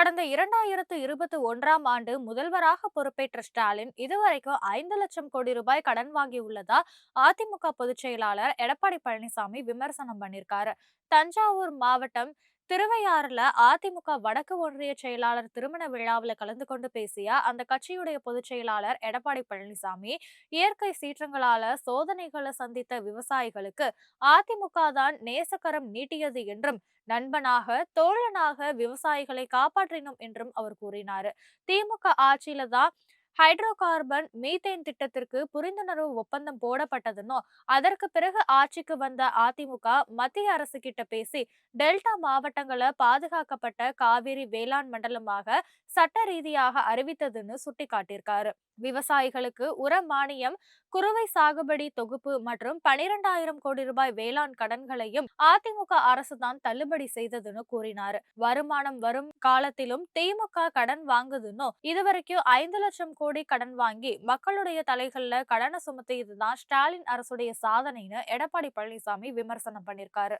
கடந்த 2021ஆம் ஆண்டு முதல்வராக பொறுப்பேற்ற ஸ்டாலின் இதுவரைக்கும் 5 லட்சம் கோடி ரூபாய் கடன் வாங்கியுள்ளதா அதிமுக பொதுச் செயலாளர் எடப்பாடி பழனிசாமி விமர்சனம் பண்ணியிருக்காரு. தஞ்சாவூர் மாவட்டம் திருவையாறுல அதிமுக வடக்கு ஒன்றிய செயலாளர் திருமண விழாவில் கலந்து கொண்டு பேசிய அந்த கட்சியுடைய பொதுச் செயலாளர் எடப்பாடி பழனிசாமி, இயற்கை சீற்றங்களால சோதனைகளை சந்தித்த விவசாயிகளுக்கு அதிமுக தான் நேசக்கரம் நீட்டியது என்றும், நண்பனாக தோழனாக விவசாயிகளை காப்பாற்றினோம் என்றும் அவர் கூறினார். திமுக ஆட்சியில தான் ஹைட்ரோ கார்பன் மீத்தேன் திட்டத்திற்கு புரிந்துணர்வு ஒப்பந்தம் போடப்பட்டதுன்னு, அதற்கு பிறகு ஆட்சிக்கு வந்த அதிமுக மத்திய அரசு கிட்ட பேசி டெல்டா மாவட்டங்களை பாதுகாக்கப்பட்ட காவிரி வேளாண் மண்டலமாக சட்ட ரீதியாக அறிவித்ததுன்னு சுட்டிக்காட்டியிருக்காரு. விவசாயிகளுக்கு உர மானியம், குறுவை சாகுபடி தொகுப்பு மற்றும் 12,000 கோடி ரூபாய் வேளாண் கடன்களையும் அதிமுக அரசுதான் தள்ளுபடி செய்ததுன்னு கூறினாரு. வருமானம் வரும் காலத்திலும் திமுக கடன் வாங்குதுன்னு, இதுவரைக்கும் 5 லட்சம் கோடி கடன் வாங்கி மக்களுடைய தலைகள்ல கடனை சுமத்தியதுதான் ஸ்டாலின் அரசுடைய சாதனைன்னு எடப்பாடி பழனிசாமி விமர்சனம் பண்ணிருக்காரு.